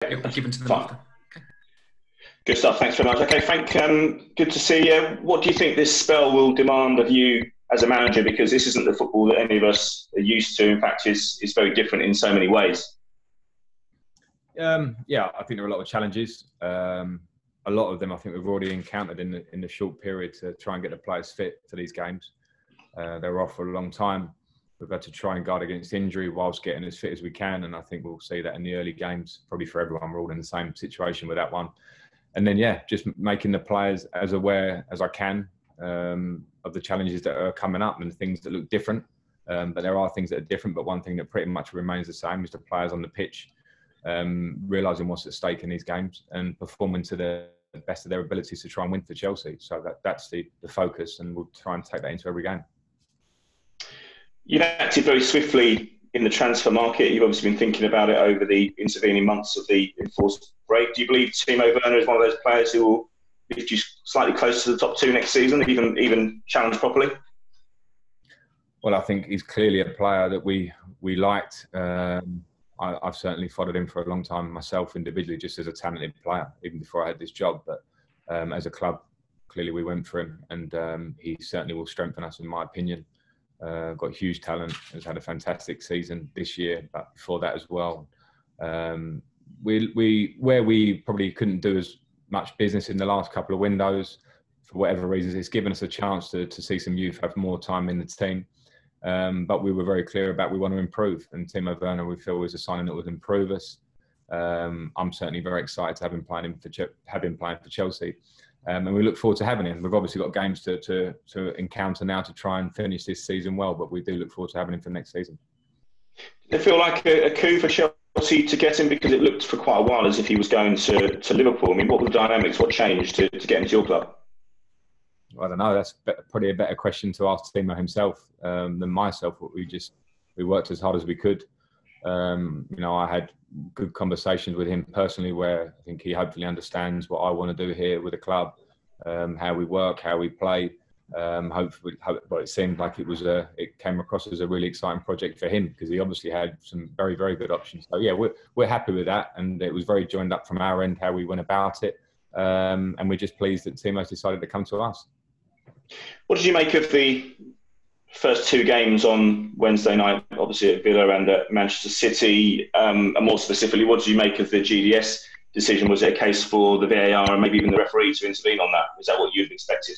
It'll be given to them Fine. after. Okay. Good stuff. Thanks very much. Okay, Frank, good to see you. What do you think this spell will demand of you as a manager? Because this isn't the football that any of us are used to. In fact, it's very different in so many ways. Yeah, I think there are a lot of challenges. A lot of them I think we've already encountered in the short period to try and get the players fit for these games. They were off for a long time. We've had to try and guard against injury whilst getting as fit as we can. And I think we'll see that in the early games, probably for everyone. We're all in the same situation with that one. And then, yeah, just making the players as aware as I can of the challenges that are coming up and things that look different. But there are things that are different. But one thing that pretty much remains the same is the players on the pitch realising what's at stake in these games and performing to the best of their abilities to try and win for Chelsea. So that's the focus, and we'll try and take that into every game. You've acted very swiftly in the transfer market. You've obviously been thinking about it over the intervening months of the enforced break. Do you believe Timo Werner is one of those players who will lift you slightly closer to the top two next season, even challenge properly? Well, I think he's clearly a player that we liked. I've certainly followed him for a long time myself individually, just as a talented player, even before I had this job. But as a club, clearly we went for him, and he certainly will strengthen us, in my opinion. Got huge talent, has had a fantastic season this year, but before that as well. Where we probably couldn't do as much business in the last couple of windows, for whatever reasons, it's given us a chance to see some youth have more time in the team. But we were very clear about we want to improve, and Timo Werner we feel was a signing that would improve us. I'm certainly very excited to have him playing for Chelsea, and we look forward to having him. We've obviously got games to encounter now to try and finish this season well, but we do look forward to having him for next season. Did it feel like a coup for Chelsea to get him, because it looked for quite a while as if he was going to Liverpool? I mean, what were the dynamics? What changed to get him to your club? I don't know. That's probably a better question to ask Timo himself than myself. We worked as hard as we could. I had good conversations with him personally, where I think he hopefully understands what I want to do here with the club, how we work, how we play. Hopefully, it seemed like it came across as a really exciting project for him, because he obviously had some very, very good options. So yeah, we're happy with that, and it was very joined up from our end how we went about it, and we're just pleased that Timo's decided to come to us. What did you make of the first two games on Wednesday night, obviously at Villa and at Manchester City? And more specifically, what did you make of the GDS decision? Was it a case for the VAR and maybe even the referee to intervene on that? Is that what you'd expected?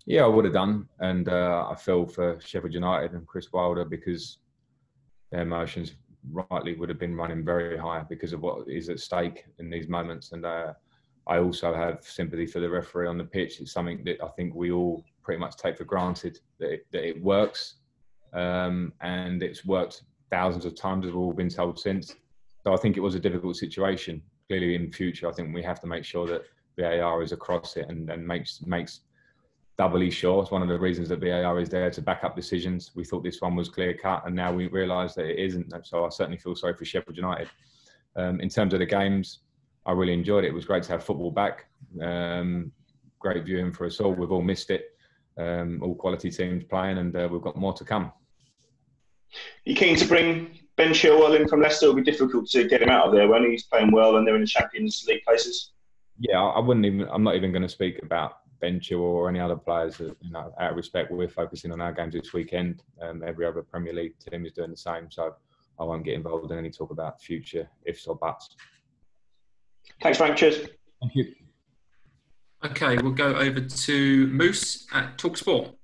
Yeah, I would have done. And I feel for Sheffield United and Chris Wilder, because their emotions rightly would have been running very high because of what is at stake in these moments. And I also have sympathy for the referee on the pitch. It's something that I think we all pretty much take for granted, that it works. And it's worked thousands of times, as we've all been told since. So I think it was a difficult situation. Clearly in future, I think we have to make sure that VAR is across it and makes doubly sure. It's one of the reasons that VAR is there, to back up decisions. We thought this one was clear cut, and now we realise that it isn't. So I certainly feel sorry for Sheffield United. In terms of the games, I really enjoyed it. It was great to have football back. Great viewing for us all. We've all missed it. All quality teams playing, and we've got more to come. Are you keen to bring Ben Chilwell in from Leicester? It'll be difficult to get him out of there when he's playing well and they're in the Champions League places. Yeah, I'm not even going to speak about Ben Chilwell or any other players. Out of respect, we're focusing on our games this weekend. Every other Premier League team is doing the same, so I won't get involved in any talk about future ifs or buts. Thanks, Frank. Cheers. Thank you. Okay, we'll go over to Moose at TalkSport.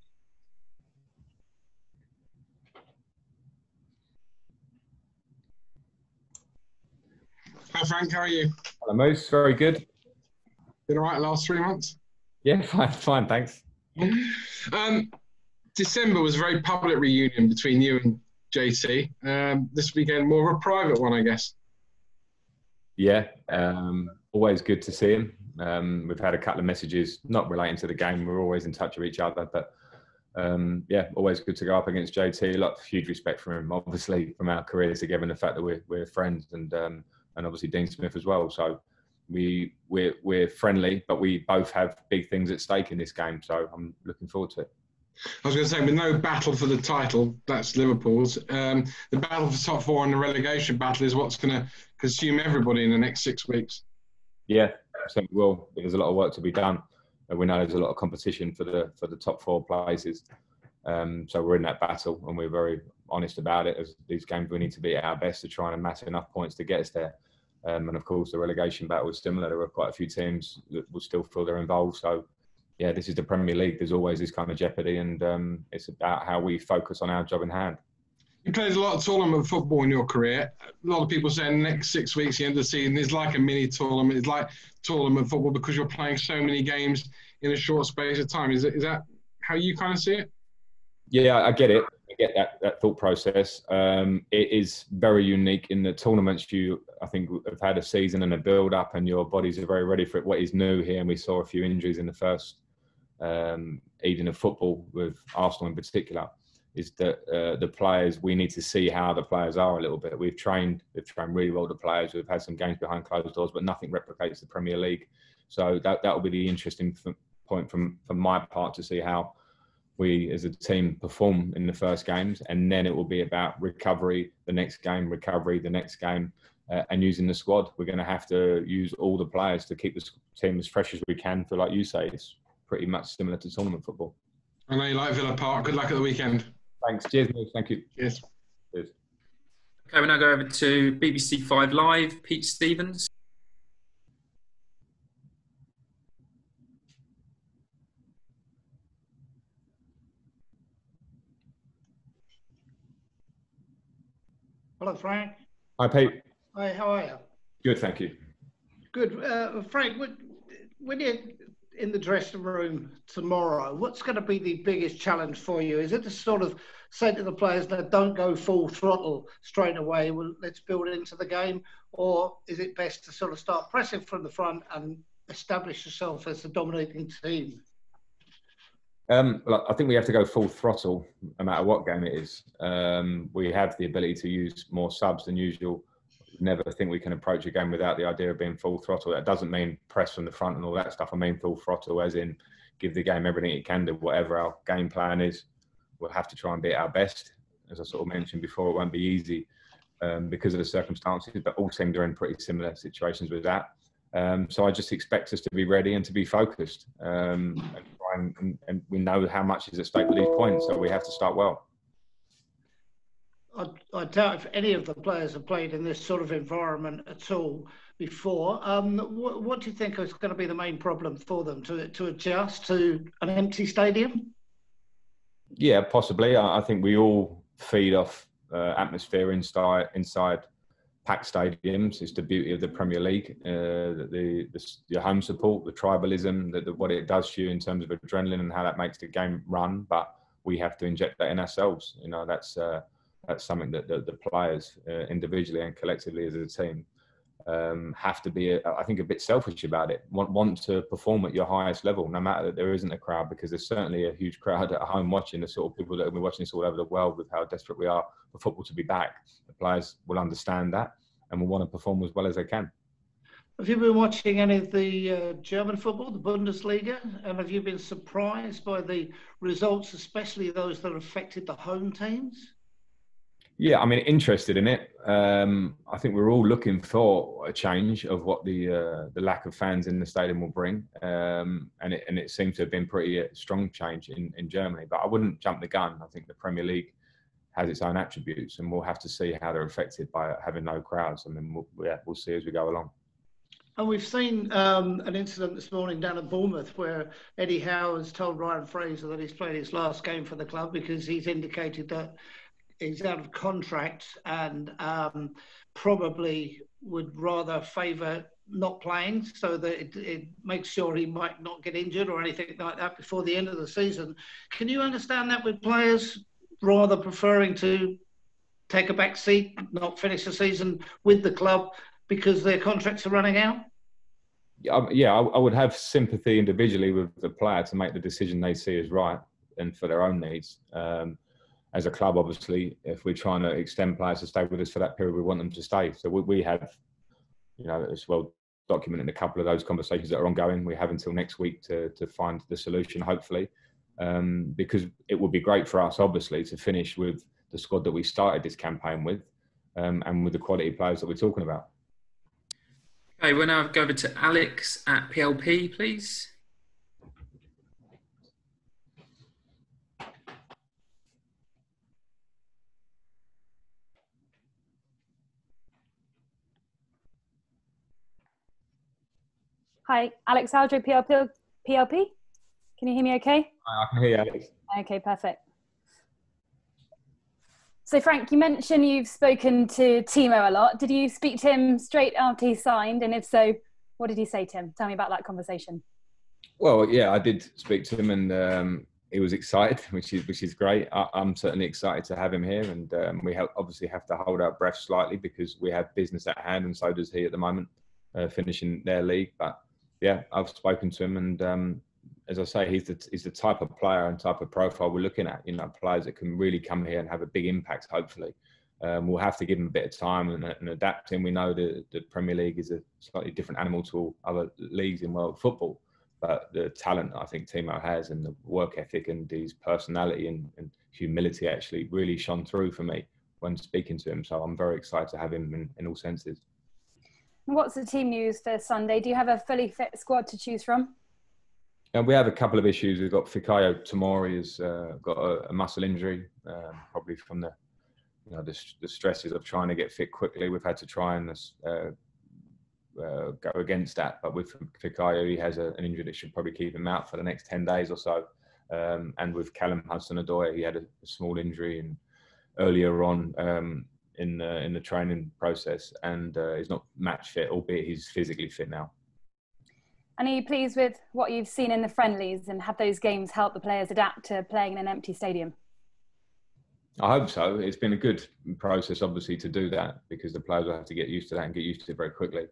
Hi Frank, how are you? Hello Moose, very good. Been all right the last 3 months? Yeah, fine, thanks. December was a very public reunion between you and JT. This weekend, more of a private one, I guess. Yeah, always good to see him. We've had a couple of messages, not relating to the game. We're always in touch with each other, but yeah, always good to go up against JT. A lot of huge respect for him, obviously, from our careers together, and the fact that we're friends, and obviously Dean Smith as well. So we're friendly, but we both have big things at stake in this game. So I'm looking forward to it. I was going to say, with no battle for the title, that's Liverpool's. The battle for top four and the relegation battle is what's going to consume everybody in the next 6 weeks. Yeah, certainly will. There's a lot of work to be done, and we know there's a lot of competition for the top four places. So we're in that battle, and we're very honest about it. As these games, we need to be at our best to try and amass enough points to get us there. And of course, the relegation battle was similar. There were quite a few teams that will still feel they're involved. So, yeah, this is the Premier League. There's always this kind of jeopardy, and it's about how we focus on our job in hand. You played a lot of tournament football in your career. A lot of people say the next 6 weeks, the end of the season, is like a mini tournament. It's like tournament football because you're playing so many games in a short space of time. Is that how you kind of see it? Yeah, I get it. I get that thought process. It is very unique in the tournaments. I think, have had a season and a build-up, and your bodies are very ready for it. What is new here, and we saw a few injuries in the first evening of football with Arsenal in particular, is that the players, we need to see how the players are a little bit. They've trained really well, the players. We've had some games behind closed doors, but nothing replicates the Premier League. So that will be the interesting point from my part, to see how we as a team perform in the first games, and then it will be about recovery, the next game, and using the squad. We're going to have to use all the players to keep the team as fresh as we can. For, like you say, it's pretty much similar to tournament football. I know you like Villa Park. Good luck at the weekend. Thanks. Cheers, mate. Thank you. Cheers. Cheers. Okay, we'll now go over to BBC 5 Live, Pete Stevens. Hello, Frank. Hi, Pete. Hi, how are you? Good, thank you. Good. Frank, when you're in the dressing room tomorrow, what's going to be the biggest challenge for you? Is it to sort of say to the players that don't go full throttle straight away, well, let's build into the game? Or is it best to sort of start pressing from the front and establish yourself as the dominating team? I think we have to go full throttle no matter what game it is. We have the ability to use more subs than usual. Never think we can approach a game without the idea of being full throttle. That doesn't mean press from the front and all that stuff. I mean full throttle as in give the game everything it can do. Whatever our game plan is, we'll have to try and be at our best. As I sort of mentioned before, it won't be easy because of the circumstances, but all teams are in pretty similar situations with that. So I just expect us to be ready and to be focused. And we know how much is at stake with these points, so we have to start well. I doubt if any of the players have played in this sort of environment at all before. What do you think is going to be the main problem for them to adjust to an empty stadium? Yeah, possibly. I think we all feed off atmosphere inside packed stadiums. It's the beauty of the Premier League, the home support, the tribalism, what it does to you in terms of adrenaline and how that makes the game run. But we have to inject that in ourselves. You know, that's something that the players individually and collectively as a team have to be, I think, a bit selfish about it. Want to perform at your highest level, no matter that there isn't a crowd, because there's certainly a huge crowd at home watching. The sort of people that will be watching this all over the world with how desperate we are for football to be back. The players will understand that and will want to perform as well as they can. Have you been watching any of the German football, the Bundesliga, and have you been surprised by the results, especially those that affected the home teams? Yeah, I mean, interested in it. I think we're all looking for a change of what the lack of fans in the stadium will bring, and it seems to have been pretty strong change in Germany. But I wouldn't jump the gun. I think the Premier League has its own attributes, and we'll have to see how they're affected by having no crowds. I mean, we'll see as we go along. And we've seen an incident this morning down at Bournemouth where Eddie Howe has told Ryan Fraser that he's played his last game for the club because he's indicated that he's out of contract and probably would rather favour not playing so that it makes sure he might not get injured or anything like that before the end of the season. Can you understand that with players rather preferring to take a back seat, not finish the season with the club because their contracts are running out? Yeah, I would have sympathy individually with the player to make the decision they see as right and for their own needs. As a club, obviously, if we're trying to extend players to stay with us for that period, we want them to stay. So we have, you know, as well documented a couple of those conversations that are ongoing. We have until next week to find the solution, hopefully. because it would be great for us, obviously, to finish with the squad that we started this campaign with, and with the quality players that we're talking about. Okay, we'll now go over to Alex at PLP, please. Hi, Alex Aldro, PLP. Can you hear me okay? I can hear you, Alex. Okay, perfect. So Frank, you mentioned you've spoken to Timo a lot. Did you speak to him straight after he signed? And if so, what did he say to him? Tell me about that conversation. Well, yeah, I did speak to him, and he was excited, which is great. I'm certainly excited to have him here, and we obviously have to hold our breath slightly because we have business at hand, and so does he at the moment, finishing their league. But yeah, I've spoken to him, and as I say, he's the type of player and type of profile we're looking at. You know, players that can really come here and have a big impact. Hopefully, we'll have to give him a bit of time and adapt him. We know the Premier League is a slightly different animal to all other leagues in world football, but the talent I think Timo has, and the work ethic, and his personality and humility actually really shone through for me when speaking to him. So I'm very excited to have him in all senses. What's the team news for Sunday? Do you have a fully fit squad to choose from? And we have a couple of issues. We've got Fikayo Tomori has got a muscle injury, probably from the stresses of trying to get fit quickly. We've had to try and go against that. But with Fikayo, he has an injury that should probably keep him out for the next 10 days or so. And with Callum Hudson-Odoi, he had a small injury earlier on in the training process, and he's not match fit, albeit he's physically fit now. And are you pleased with what you've seen in the friendlies, and have those games helped the players adapt to playing in an empty stadium? I hope so. It's been a good process, obviously, to do that, because the players will have to get used to that and get used to it very quickly.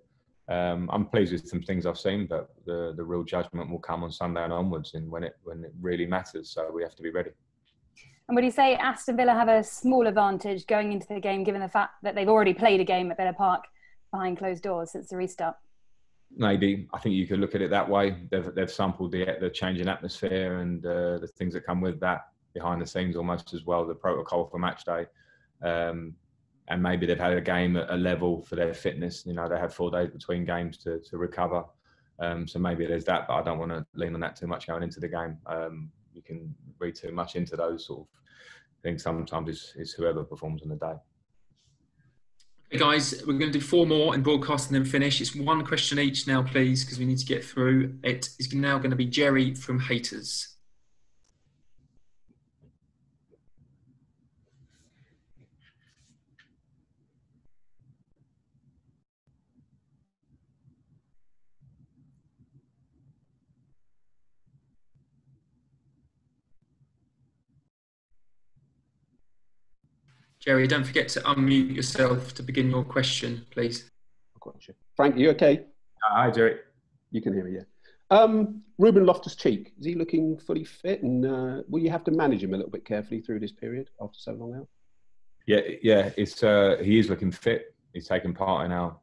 I'm pleased with some things I've seen, but the real judgment will come on Sunday and onwards, and when it really matters. So we have to be ready. And would you say Aston Villa have a small advantage going into the game, given the fact that they've already played a game at Villa Park behind closed doors since the restart? Maybe. I think you could look at it that way. They've sampled the change in atmosphere and the things that come with that behind the scenes almost as well, the protocol for match day. And maybe they've had a game at a level for their fitness. You know, they have 4 days between games to recover. So maybe there's that, but I don't want to lean on that too much going into the game. You can read too much into those sort of things. Sometimes it's whoever performs on the day. Okay, guys, we're going to do 4 more and broadcast and then finish. It's 1 question each now, please, because we need to get through. It is now going to be Jerry from Haters. Jerry, don't forget to unmute yourself to begin your question, please. I've got you. Frank, are you okay? Hi, Jerry. You can hear me, yeah. Ruben Loftus-Cheek, is he looking fully fit? And will you have to manage him a little bit carefully through this period after so long out? Yeah. He is looking fit. He's taken part in our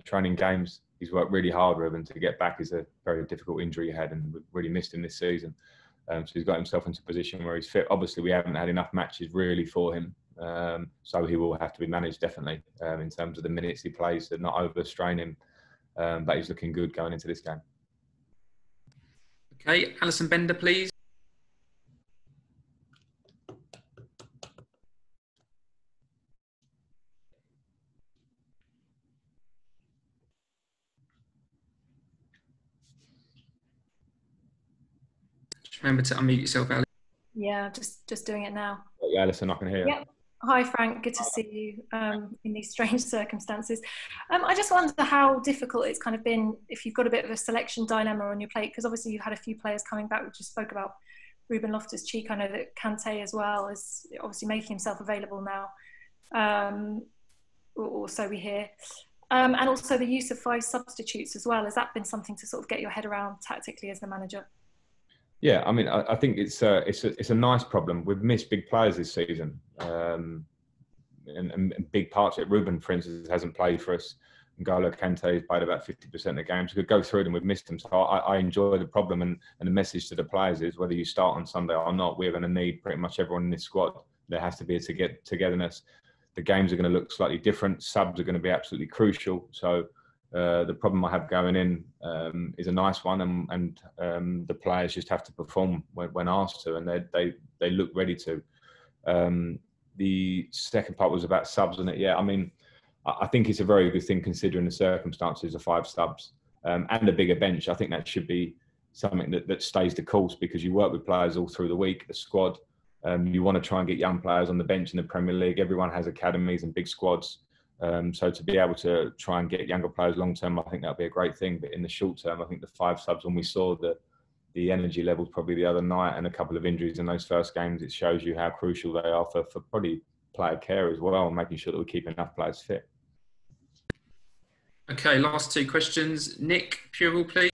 training games. He's worked really hard, Ruben, to get back. It's a very difficult injury he had, and we've really missed him this season. So he's got himself into a position where he's fit. Obviously, we haven't had enough matches really for him. So he will have to be managed definitely in terms of the minutes he plays to not overstrain him. But he's looking good going into this game. Okay, Alison Bender, please. Just remember to unmute yourself, Alison. Yeah, just doing it now. Yeah, Alison, I can hear you. Yep. Hi, Frank. Good to see you in these strange circumstances. I just wonder how difficult it's kind of been if you've got a bit of a selection dilemma on your plate, because obviously you've had a few players coming back. We just spoke about Ruben Loftus-Cheek. I know that Kante as well is obviously making himself available now, or so we hear. And also the use of 5 substitutes as well. Has that been something to sort of get your head around tactically as the manager? Yeah, I mean, I think it's a nice problem. We've missed big players this season, and big parts of it. Ruben, for instance, hasn't played for us N'Golo Kante's played about 50% of the games. We could go through them, we've missed them. So I enjoy the problem, and the message to the players is whether you start on Sunday or not, we're going to need pretty much everyone in this squad. There has to be a togetherness. The games are going to look slightly different. Subs are going to be absolutely crucial. So the problem I have going in is a nice one, and the players just have to perform when asked to, and they look ready to. The second part was about subs, and yeah, I mean, I think it's a very good thing considering the circumstances of 5 subs and a bigger bench. I think that should be something that stays the course, because you work with players all through the week, the squad. You want to try and get young players on the bench in the Premier League. Everyone has academies and big squads. So to be able to try and get younger players long term, I think that'd be a great thing. But in the short term, I think the 5 subs, when we saw the energy levels probably the other night and a couple of injuries in those first games, it shows you how crucial they are for probably player care as well, and making sure that we keep enough players fit. Okay, last 2 questions. Nick Purell, please.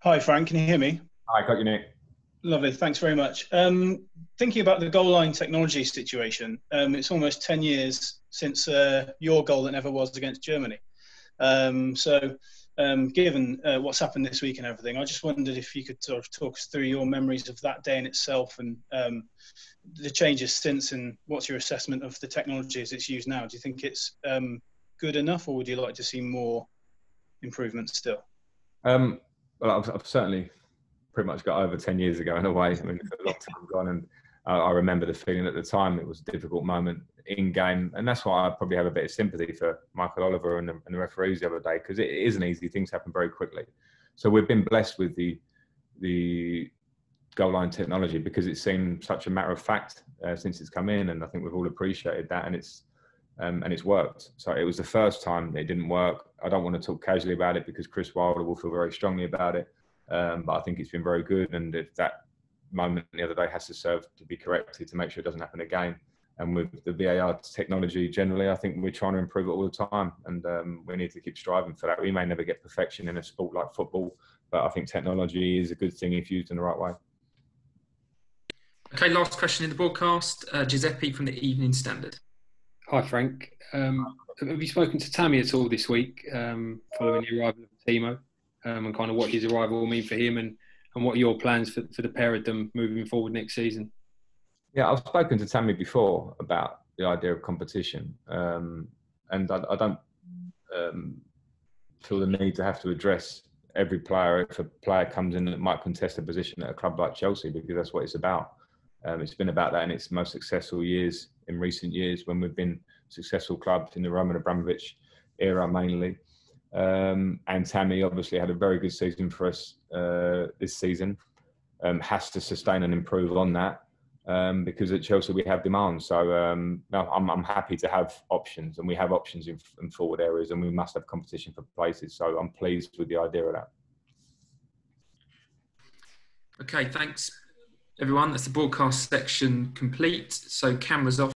Hi, Frank. Can you hear me? Hi, got you, Nick. Lovely. Thanks very much. Thinking about the goal line technology situation, it's almost 10 years since your goal that never was against Germany. Given what's happened this week and everything, I just wondered if you could sort of talk us through your memories of that day in itself, and the changes since, and what's your assessment of the technology as it's used now? Do you think it's good enough, or would you like to see more improvements still? Well, I've certainly pretty much got over 10 years ago in a way. I mean, a lot of time gone, and I remember the feeling at the time. It was a difficult moment in game, and that's why I probably have a bit of sympathy for Michael Oliver and the referees the other day, because it isn't easy. Things happen very quickly. So we've been blessed with the goal line technology, because it seemed such a matter of fact since it's come in, and I think we've all appreciated that, and it's worked. So it was the first time it didn't work. I don't want to talk casually about it, because Chris Wilder will feel very strongly about it, but I think it's been very good, and if that moment the other day has to serve to be corrected to make sure it doesn't happen again. And with the VAR technology generally, I think we're trying to improve it all the time, and we need to keep striving for that. We may never get perfection in a sport like football, but I think technology is a good thing if used in the right way. Okay, last question in the broadcast. Giuseppe from the Evening Standard. Hi, Frank. Have you spoken to Tammy at all this week, following the arrival of Timo, and kind of what his arrival will mean for him, and what are your plans for the pair of them moving forward next season? Yeah, I've spoken to Tammy before about the idea of competition, and I don't feel the need to have to address every player if a player comes in that might contest a position at a club like Chelsea, because that's what it's about. It's been about that in its most successful years in recent years, when we've been successful clubs in the Roman Abramovich era mainly. And Tammy obviously had a very good season for us this season. Has to sustain and improve on that, because at Chelsea we have demands. So I'm happy to have options, and we have options in forward areas, and we must have competition for places. So I'm pleased with the idea of that. Okay, thanks everyone. That's the broadcast section complete. So cameras off.